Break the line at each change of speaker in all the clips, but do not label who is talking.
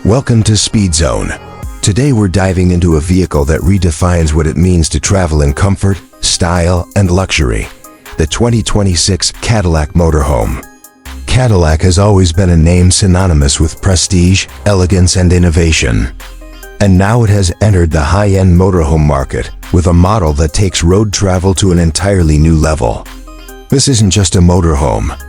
Welcome to Speed Zone. Today we're diving into a vehicle that redefines what it means to travel in comfort, style, and luxury. The 2026 Cadillac Motorhome. Cadillac has always been a name synonymous with prestige, elegance, and innovation. And now it has entered the high-end motorhome market with a model that takes road travel to an entirely new level. This isn't just a motorhome.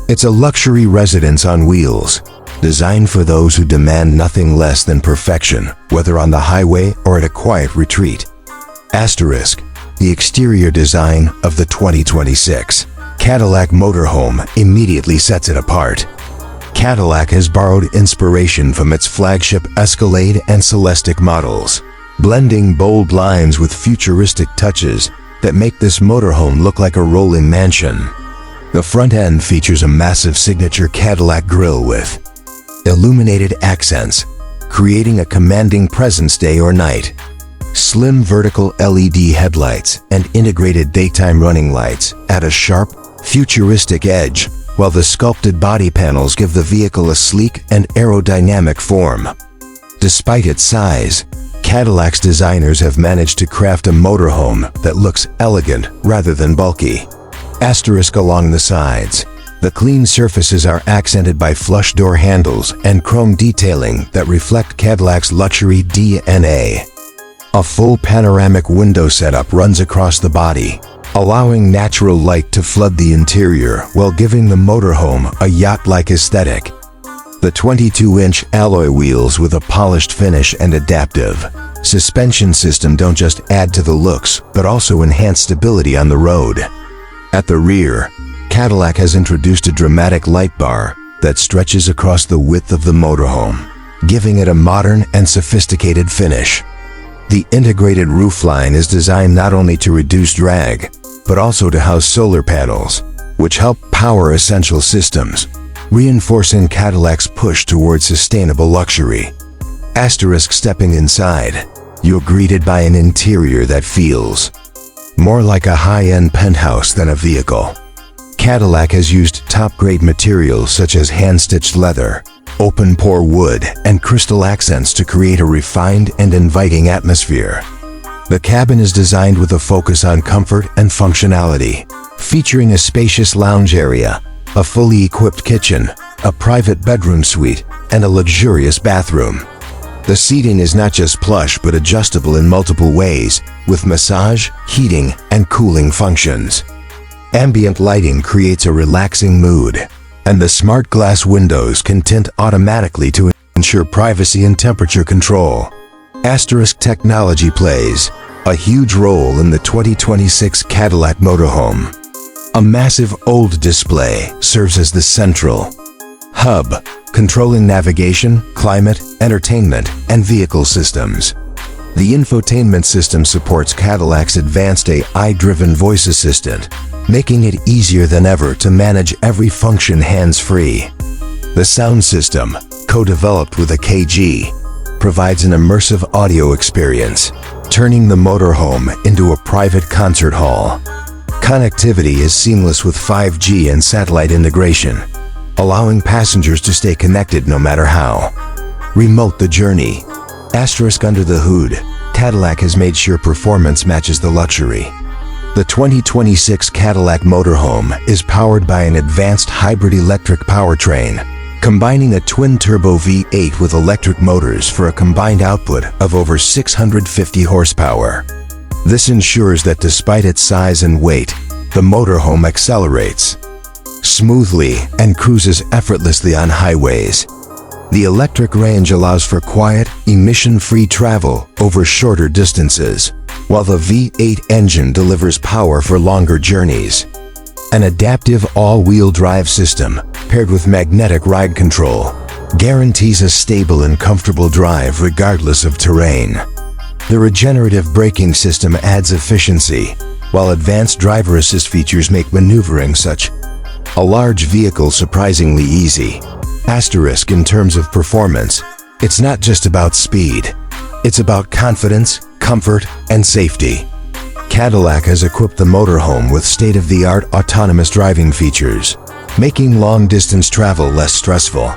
It's a luxury residence on wheels, designed for those who demand nothing less than perfection, whether on the highway or at a quiet retreat. Asterisk, the exterior design of the 2026 Cadillac Motorhome immediately sets it apart. Cadillac has borrowed inspiration from its flagship Escalade and Celestiq models, blending bold lines with futuristic touches that make this motorhome look like a rolling mansion. The front end features a massive signature Cadillac grille with illuminated accents, creating a commanding presence day or night. Slim vertical LED headlights and integrated daytime running lights add a sharp, futuristic edge, while the sculpted body panels give the vehicle a sleek and aerodynamic form. Despite its size, Cadillac's designers have managed to craft a motorhome that looks elegant rather than bulky. Asterisk along the sides. The clean surfaces are accented by flush door handles and chrome detailing that reflect Cadillac's luxury DNA. A full panoramic window setup runs across the body, allowing natural light to flood the interior while giving the motorhome a yacht-like aesthetic. The 22-inch alloy wheels with a polished finish and adaptive suspension system don't just add to the looks, but also enhance stability on the road. At the rear, Cadillac has introduced a dramatic light bar that stretches across the width of the motorhome, giving it a modern and sophisticated finish. The integrated roofline is designed not only to reduce drag, but also to house solar panels, which help power essential systems, reinforcing Cadillac's push towards sustainable luxury. Asterisk stepping inside, you're greeted by an interior that feels more like a high-end penthouse than a vehicle. Cadillac has used top-grade materials such as hand-stitched leather, open-pore wood, and crystal accents to create a refined and inviting atmosphere. The cabin is designed with a focus on comfort and functionality, featuring a spacious lounge area, a fully equipped kitchen, a private bedroom suite, and a luxurious bathroom. The seating is not just plush but adjustable in multiple ways, with massage, heating, and cooling functions. Ambient lighting creates a relaxing mood, and the smart glass windows can tint automatically to ensure privacy and temperature control. Asterisk technology plays a huge role in the 2026 Cadillac Motorhome. A massive OLED display serves as the central hub, controlling navigation, climate, entertainment, and vehicle systems. The infotainment system supports Cadillac's advanced AI-driven voice assistant, making it easier than ever to manage every function hands-free. The sound system, co-developed with AKG, provides an immersive audio experience, turning the motorhome into a private concert hall. Connectivity is seamless with 5G and satellite integration, allowing passengers to stay connected no matter how. Remote the journey. Asterisk under the hood, Cadillac has made sure performance matches the luxury. The 2026 Cadillac Motorhome is powered by an advanced hybrid electric powertrain, combining a twin-turbo V8 with electric motors for a combined output of over 650 horsepower. This ensures that despite its size and weight, the motorhome accelerates smoothly and cruises effortlessly on highways. The electric range allows for quiet, emission-free travel over shorter distances, while the V8 engine delivers power for longer journeys. An adaptive all-wheel drive system, paired with magnetic ride control, guarantees a stable and comfortable drive regardless of terrain. The regenerative braking system adds efficiency, while advanced driver assist features make maneuvering such a large vehicle surprisingly easy. Asterisk in terms of performance, it's not just about speed. It's about confidence, comfort, and safety. Cadillac has equipped the motorhome with state-of-the-art autonomous driving features, making long-distance travel less stressful.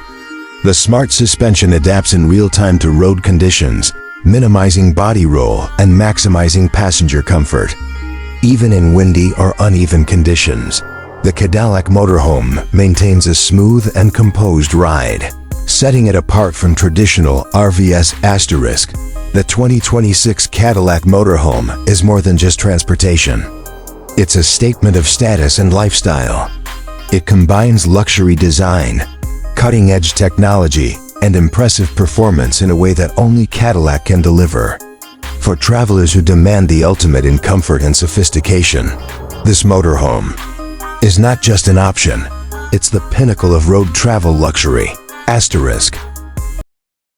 The smart suspension adapts in real time to road conditions, minimizing body roll and maximizing passenger comfort. Even in windy or uneven conditions, the Cadillac Motorhome maintains a smooth and composed ride, setting it apart from traditional RVs*. The 2026 Cadillac Motorhome is more than just transportation. It's a statement of status and lifestyle. It combines luxury design, cutting-edge technology, and impressive performance in a way that only Cadillac can deliver. For travelers who demand the ultimate in comfort and sophistication, this motorhome is not just an option, it's the pinnacle of road travel luxury.